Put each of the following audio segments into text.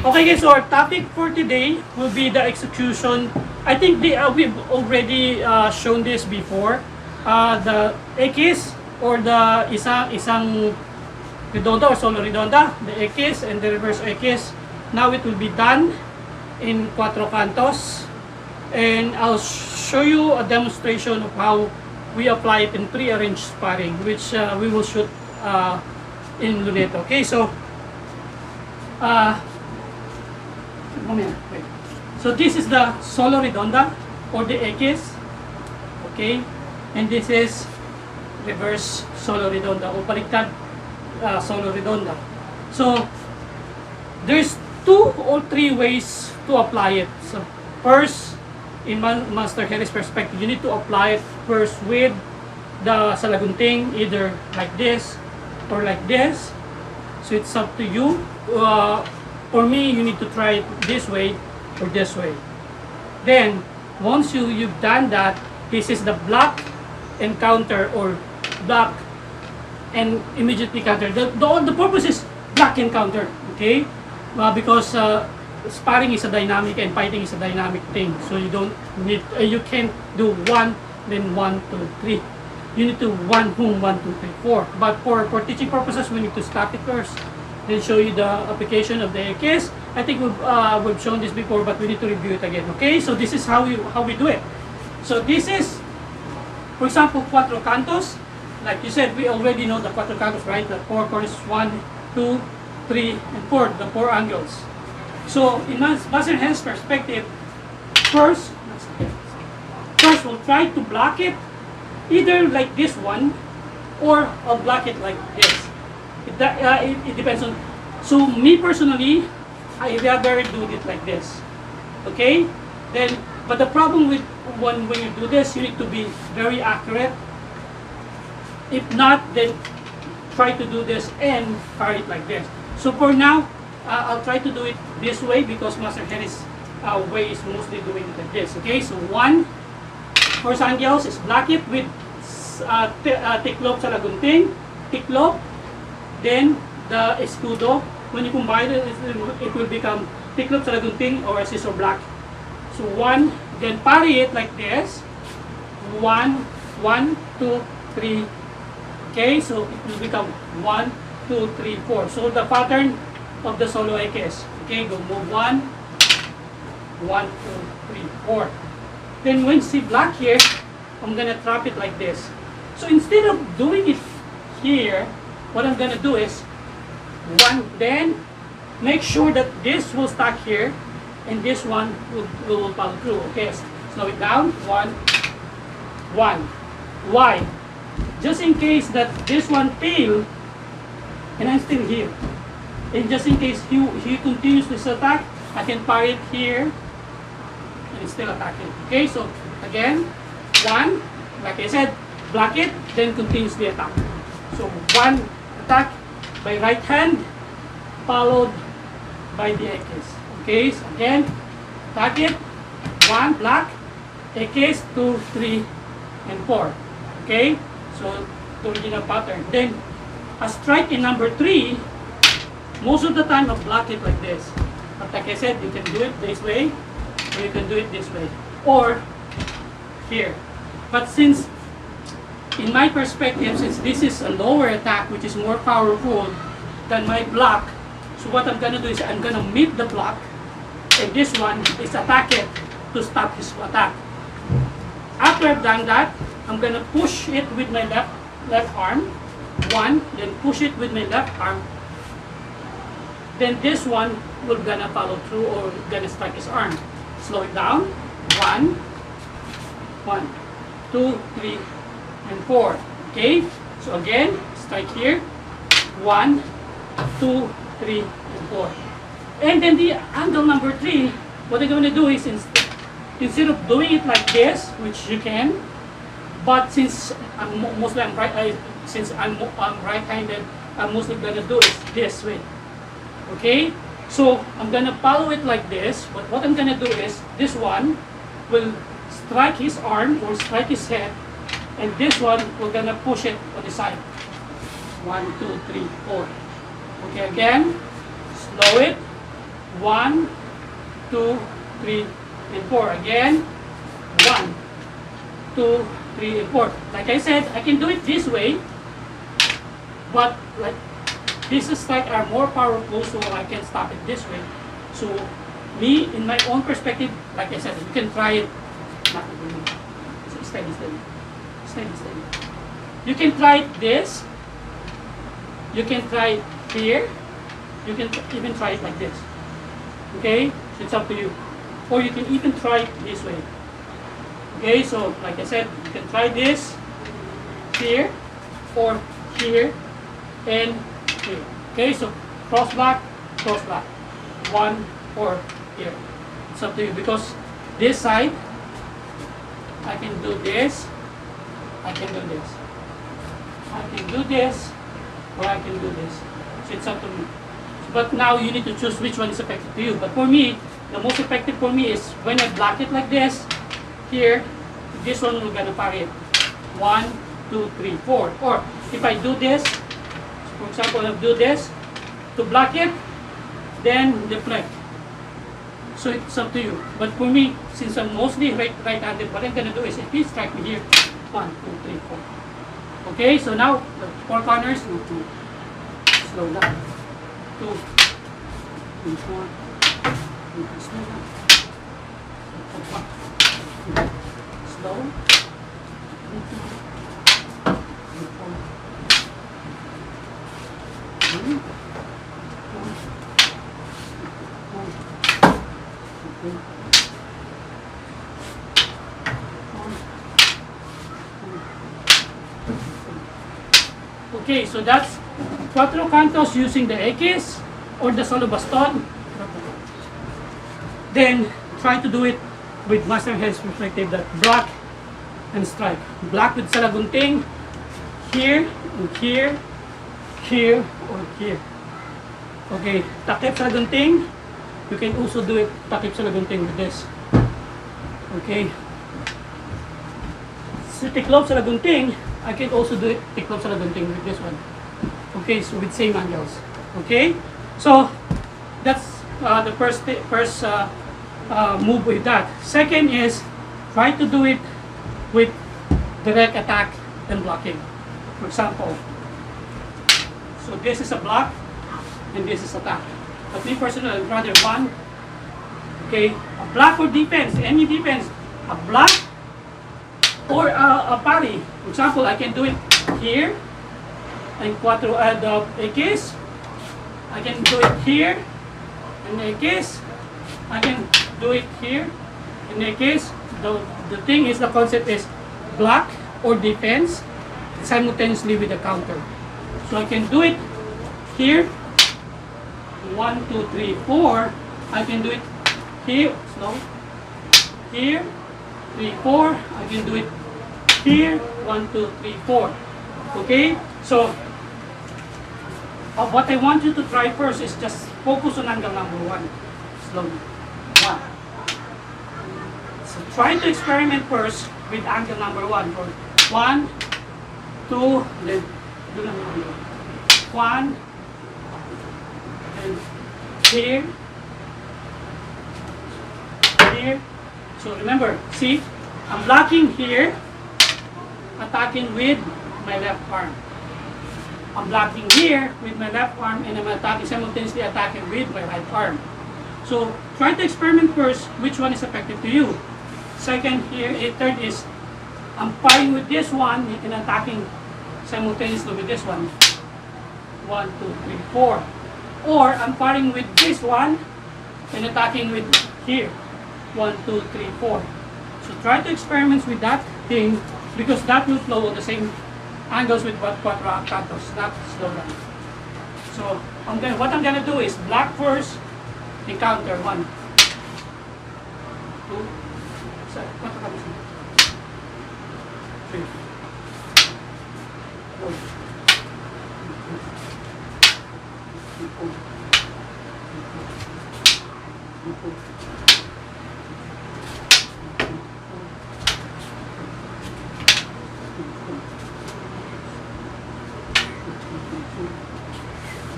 Okay guys, so our topic for today will be the execution. I think we've already shown this before. The X or the isang redonda or solo redonda, the X and the reverse X. Now it will be done in kwatro cantos, and I'll show you a demonstration of how we apply it in pre-arranged sparring, which we will shoot in Luneta. Okay, so so this is the solo redonda or the X, okay, and this is reverse solo redonda o baliktad solo redonda. So there's 2 or 3 ways to apply it. So first, in Master Harris perspective, you need to apply it first with the salagunting, either like this or like this. So it's up to you. For me, you need to try it this way or this way. Then, once you've done that, this is the block and counter, or block and immediately counter. The purpose is block and counter, okay? Because sparring is a dynamic and fighting is a dynamic thing. So you don't need, you can't do 1, then 1, 2, 3. You need to 1, boom, 1, 2, 3, 4. But for teaching purposes, we need to stop it first. Then show you the application of the AKs. I think we've shown this before, but we need to review it again. Okay, so this is how we do it. So this is, for example, kwatro cantos. Like you said, we already know the kwatro cantos, right? The 4 corners, 1, 2, 3, and 4. The 4 angles. So in Master Harris perspective, first we'll try to block it either like this one, or I'll block it like this. It depends on. So me personally, I rather do it like this. Okay? Then, but the problem with when you do this, you need to be very accurate. If not, then try to do this and carry it like this. So for now, I'll try to do it this way because Master Harris way is mostly doing it like this. Okay? So one, first angles is block it with tiklop sa lagunting, tiklop. Then the escudo, when you combine it, it will become tiklop sa lagunting or a scissor block. So 1, then parry it like this. 1, 1, 2, 3. Okay, so it will become 1, 2, 3, 4. So the pattern of the solo AKs. Okay, go move 1, 1, 2, 3, 4. Then when you see block here, I'm gonna trap it like this. So instead of doing it here, what I'm gonna do is 1, then make sure that this will stack here and this one will follow through. Okay, slow it down. 1, 1. Why? Just in case that this one fail and I'm still here, and just in case he continues this attack, I can parry it here and it's still attacking. Okay, so again, 1, like I said, block it, then continues the attack. So 1 attack by right hand, followed by the AKs. Okay, so again, attack it, 1, block, AKs, 2, 3, and 4. Okay, so the original pattern. Then, a strike in number 3, most of the time I block it like this. But like I said, you can do it this way, or you can do it this way, or here. But since in my perspective, since this is a lower attack which is more powerful than my block, so what I'm gonna do is I'm gonna meet the block, and this one is attack it to stop his attack. After I've done that, I'm gonna push it with my left arm, 1, then push it with my left arm. Then this one will gonna follow through or gonna strike his arm. Slow it down. 1, 1, 2, 3, and 4. Okay, so again, strike here. 1, 2, 3, and 4. And then the angle number 3, what I'm going to do is instead of doing it like this, which you can, but since I'm right-handed, I'm mostly going to do it this way. Okay, so I'm going to follow it like this. But what I'm going to do is this one will strike his arm or strike his head, and this one we're gonna push it on the side. 1, 2, 3, 4. Okay, again, slow it. 1, 2, 3, and 4. Again, 1, 2, 3, and 4. Like I said, I can do it this way, but like this strike are more powerful, so I can stop it this way. So me, in my own perspective, like I said, you can try it. Not steady, steady, steady, steady. You can try it this. You can try it here. You can even try it like this. Okay, it's up to you. Or you can even try it this way. Okay, so like I said, you can try this here or here and here. Okay, so cross back, one or here. It's up to you, because this side I can do this, I can do this, I can do this, or I can do this. So it's up to me. But now you need to choose which one is effective to you. But for me, the most effective for me is when I block it like this, here, this one will gonna parry it. 1, 2, 3, 4. Or if I do this, for example, I do this to block it, then deflect. So it's up to you. But for me, since I'm mostly right-handed, what I'm gonna do is, if he strike me here, 1, 2, 3, 4. Okay, so now the 4 corners, slow down. 2, 3, 4. Slow down. Slow. 3, 4. 1, 2, 3, 4. Okay, so that's kwatro cantos using the X or the solo baston. Then try to do it with master hands perspective, that block and strike. Block with salagunting here and here, here or here. Okay, takip salagunting. You can also do it takip salagunting with this. Okay. So tiklop salagunting, I can also do it tiklop salagunting with this one. Okay, so with same angles. Okay, so that's the first move with that. Second is try to do it with direct attack and blocking. For example, so this is a block and this is attack. But me personally, I'd rather one. Okay, a block or defense, any defense, a block or a parry. For example, I can do it here and kwatro add X. I can do it here and X. I can do it here and X. The thing is, the concept is block or defense simultaneously with the counter. So I can do it here. 1, 2, 3, 4. I can do it here, slow. Here, 3, 4. I can do it here, 1, 2, 3, 4. Okay? So, what I want you to try first is just focus on angle number 1. Slowly. 1. So, try to experiment first with angle number 1. For 1, 2, then do number 1. And here, here. So remember, see, I'm blocking here, attacking with my left arm. I'm blocking here with my left arm, and I'm attacking, simultaneously attacking with my right arm. So try to experiment first which one is effective to you. Second here, third is I'm parrying with this one and attacking simultaneously with this one. 1, 2, 3, 4. Or I'm parrying with this one and attacking with here. 1, 2, 3, 4. So try to experiment with that thing, because that will flow at the same angles with what kwatro cantos, not slow down. So what I'm gonna do is block first and counter. 1, 2, 3, 4.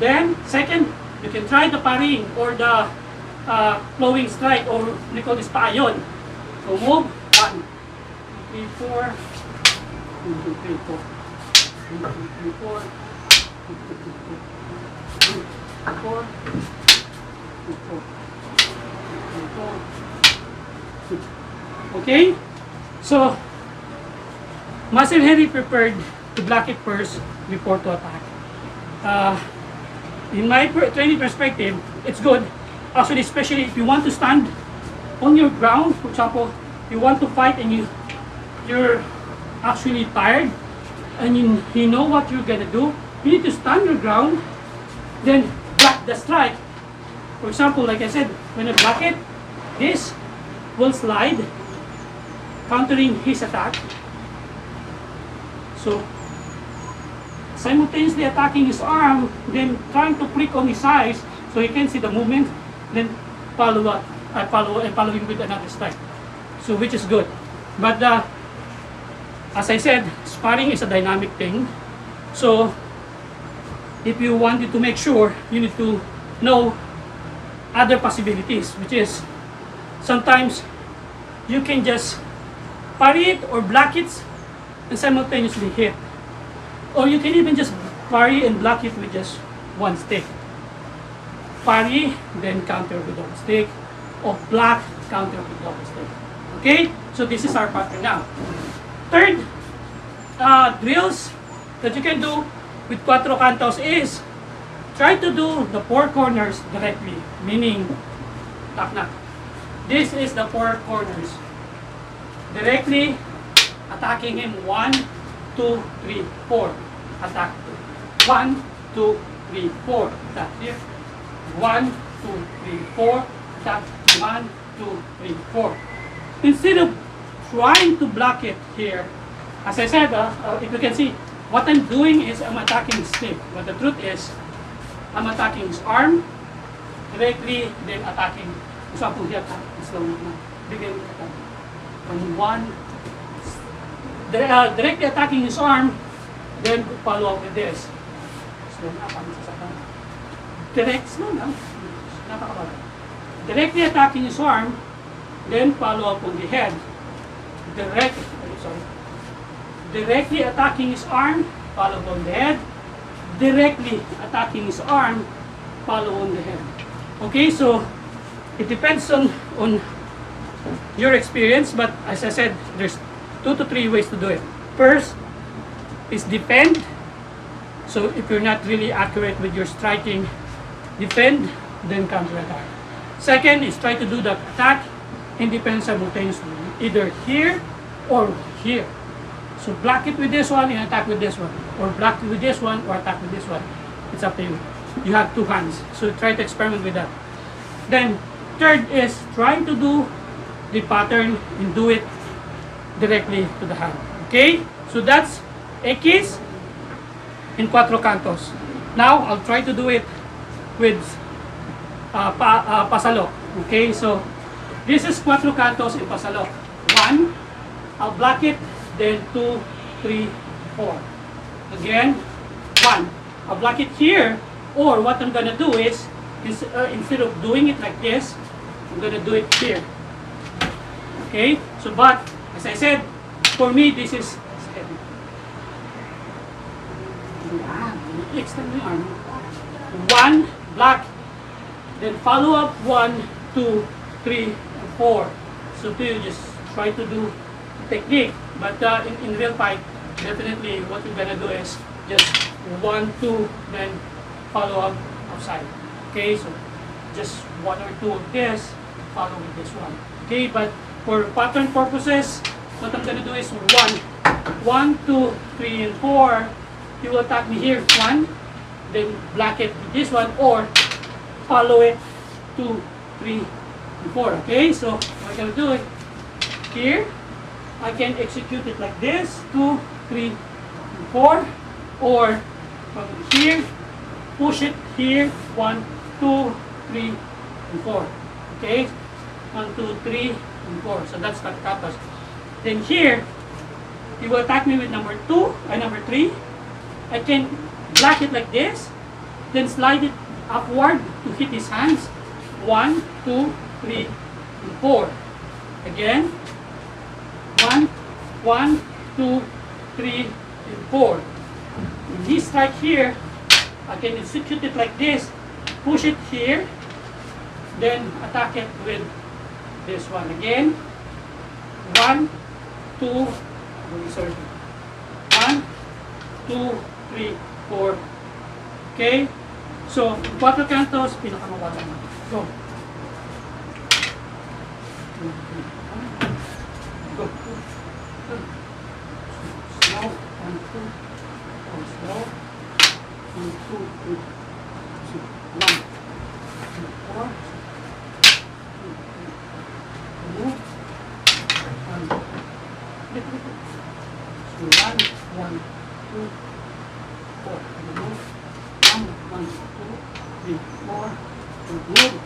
Then, second, you can try the parrying or the flowing strike, or we call this payon. So move, 1, 2, 3, 4, 1, 2, 3, 4, 1, 2, 3, 4, 1, 2, 3, 4, 4. Okay? So, muscle heavy prepared to block it first before to attack. In my training perspective, it's good. Actually, especially if you want to stand on your ground, for example, you want to fight and you're actually tired and you know what you're gonna do, you need to stand your ground, then block the strike. For example, like I said, when I block it, this will slide, countering his attack. So, simultaneously attacking his arm, then trying to prick on his eyes so he can see the movement, then follow him with another strike. So, which is good. But as I said, sparring is a dynamic thing. So, if you wanted to make sure, you need to know other possibilities, which is sometimes you can just parry it or block it and simultaneously hit. Or you can even just parry and block it with just one stick. Parry, then counter with double stick, or block, counter with double stick. Okay? So this is our pattern now. Third, drills that you can do with kwatro kantos is try to do the 4 corners directly, meaning knock-knock. This is the 4 corners. Directly attacking him 1, 2, 3, 4. Attack 1, 2, 3, 4. Attack here. 1, 2, 3, 4. Attack 1, 2, 3, 4. Instead of trying to block it here, as I said, if you can see, what I'm doing is I'm attacking his stick. But the truth is, I'm attacking his arm directly, then attacking. For example, here, slow na. Bigyan mo attack. Directly attacking his arm, then follow up with this. Slow na, slow na. Directly attacking his arm, then follow up on the head. Directly attacking his arm, follow on the head. Directly attacking his arm, follow on the head. Okay, so it depends on your experience, but as I said, there's 2 to 3 ways to do it. First is defend. So if you're not really accurate with your striking, defend, then counter attack. Second is try to do the attack and defend simultaneously, either here or here. So block it with this one and attack with this one, or block it with this one or attack with this one. It's up to you. You have 2 hands, so try to experiment with that. Then third is trying to do the pattern and do it directly to the hand. Okay, so that's X in kwatro kantos. Now I'll try to do it with pasalok. Okay, so this is kwatro kantos in pasalok. 1, I'll block it. Then 2, 3, 4. Again, 1. I'll block it here, or what I'm gonna do is instead of doing it like this, I'm gonna do it here. Okay. So, but as I said, for me this is heavy. Extend my arm. 1, block. Then follow up 1, 2, 3, and 4. So you just try to do technique. But in real fight, definitely what you're gonna do is just 1, 2, then follow up outside. Okay, so just 1 or 2 of this, follow with this one. Okay, but for pattern purposes, what I'm gonna do is 1, 2, 3, and 4. You will attack me here 1, then block it with this one, or follow it 2, 3, and 4. Okay, so what I'm gonna do it here. I can execute it like this, 2, 3, and 4, or from here, push it here, 1, 2, 3, and 4. Okay, 1, 2, 3, and 4. So that's kantos. Then here, he will attack me with number 2 and number 3. I can block it like this, then slide it upward to hit his hands, 1, 2, 3, and 4. Again, 1, 1, 2, 3, and 4. When he strike here, I can execute it like this, push it here, then attack it with this one. Again, 1, 2, sorry, 1, 2, 3, 4. Okay? So, kwatro kantos, pinakamawala na. Go. Go. Slow. 1, 2. Slow. 1, 2, 3. 1, 2, 4. Move. 1, 1, 2, 4. Move. 1, 2, 3, 4. Move.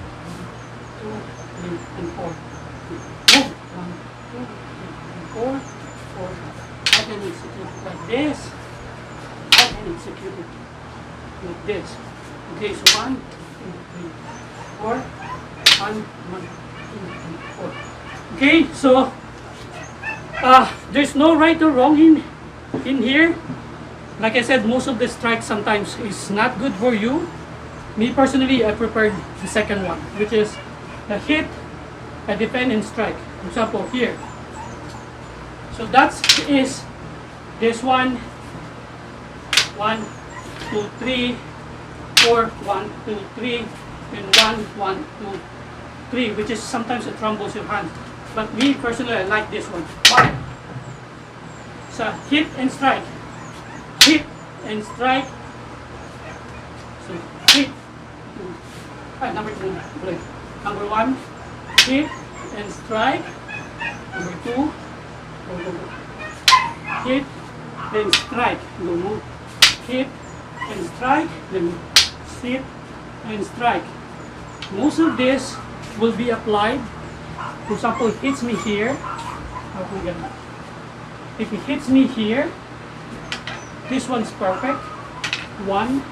2, 3, and 4. Move. 1, 2, 3, and 4. 4. I can execute it like this. I can execute it like this. Okay, so 1, 2, 3, 4. 1, 1, 2, 3, 4. Okay, so there's no right or wrong in here. Like I said, most of the strikes sometimes is not good for you. Me personally, I prepared the second one, which is the hit, a defend, and strike. For example, here. So that is this one. 1, 2, 3, 4, 1, 2, 3, and 1, 1, 2, 3, which is sometimes it trembles your hand. But me personally, I like this one. Why? So hit and strike. Hit and strike. So hit. Number 2. Number 1, hit and strike. Number 2, go. Hit and strike. Go move. Hit and strike. Then sit and strike. Most of this will be applied. For example, it hits me here. If it hits me here, this one's perfect. 1,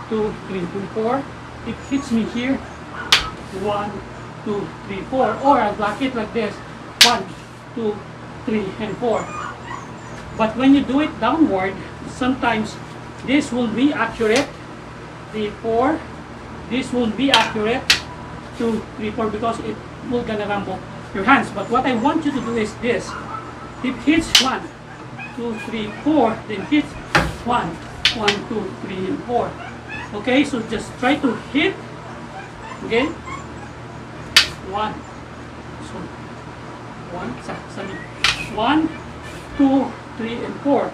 2, 3, 4. It hits me here. 1, 2, 3, 4. Or I'll block it like this. 1, 2, 3, and 4. But when you do it downward, sometimes this will be accurate. 3, 4. This will be accurate. 2, 3, 4, because it will gonna rumble your hands. But what I want you to do is this. It hits 1, 2, 3, 4. Then hits 1, 1, 2, 3, and 4. Okay, so just try to hit. Okay, 1. So 1, 2, 3, and 4.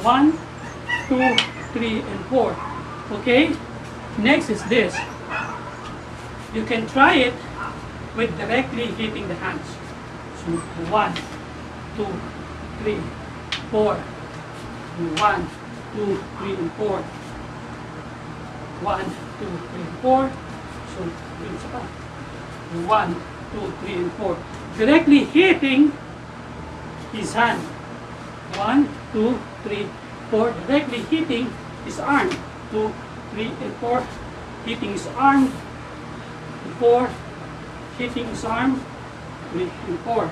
1, 2, 3, and 4. Okay, next is this. You can try it with directly hitting the hands. So 1, 2, 3, 4. 1, 2, 3, and 4. 1, 2, 3, and 4. So, 1, 2, 3, and 4. Directly hitting his hand. 1, 2, 3, 4. Directly hitting his arm. 2, 3, and 4. Hitting his arm. 4. Hitting his arm. 3, and 4.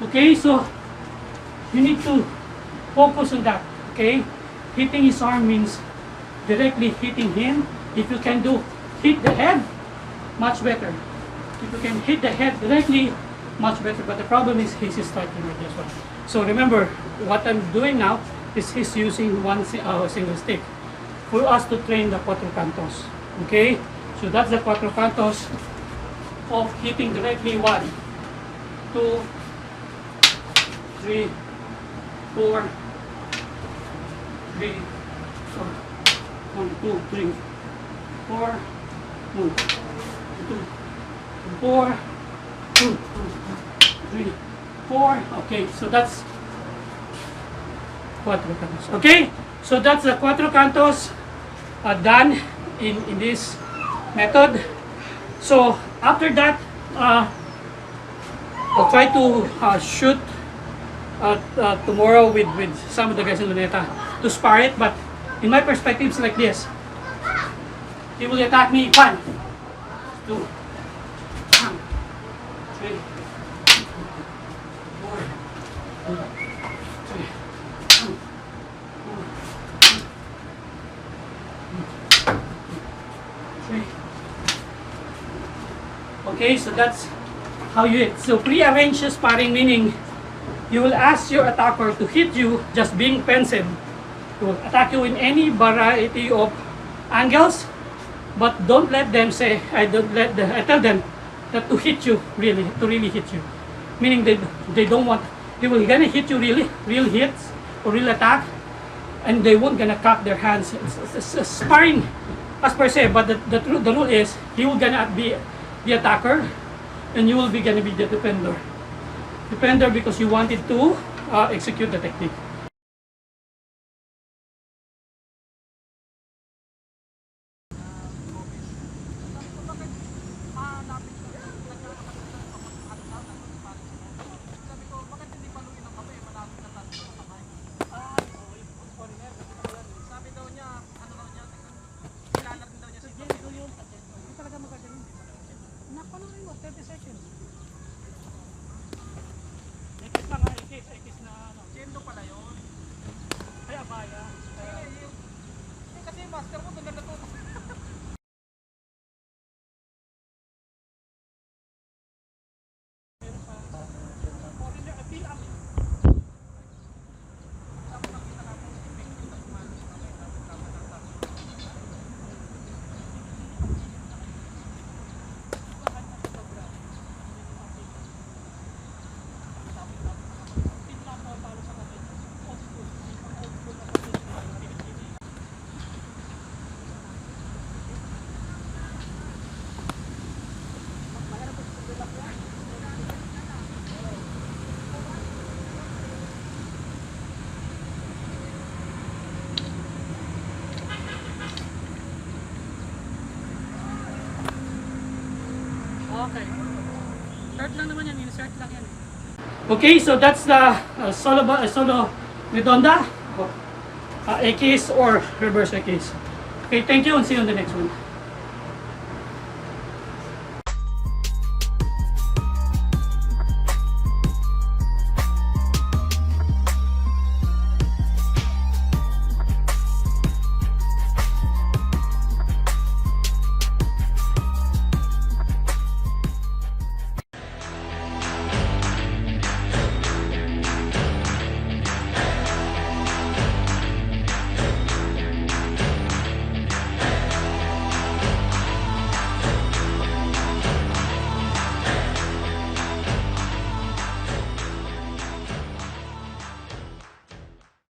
Okay, so you need to focus on that. Okay, hitting his arm means directly hitting him. If you can do hit the head, much better. If you can hit the head directly, much better. But the problem is he's striking like this one. So remember, what I'm doing now is he's using one single stick for us to train the kwatro kantos. Okay, so that's the kwatro kantos of hitting directly 1, 2, 3, 4, 3, 4, 1, 2, 3, 4, 1, 2, 4, 2, 3, 4. Okay, so that's kwatro kantos. Okay, so that's the kwatro kantos done in this method. So after that, I'll try to shoot tomorrow with some of the guys in Luneta to spar it. But in my perspective, it's like this. He will attack me 1, 2, 3, 4, 3, 3. Okay, so that's how you hit. So pre-arranged sparring meaning you will ask your attacker to hit you just being pensive. He will attack you in any variety of angles, but don't let them say, I tell them that to hit you, to really hit you. Meaning they don't want, they will gonna hit you real hits or real attack, and they won't gonna cock their hands. It's sparring as per se, but the rule is he will gonna be the attacker and you will be gonna be the defender. Defender because you wanted to execute the technique. Okay. Short lang naman yan, insert lang yan. Okay, so that's the solo redonda, a case or reverse a case. Okay, thank you and see you on the next one.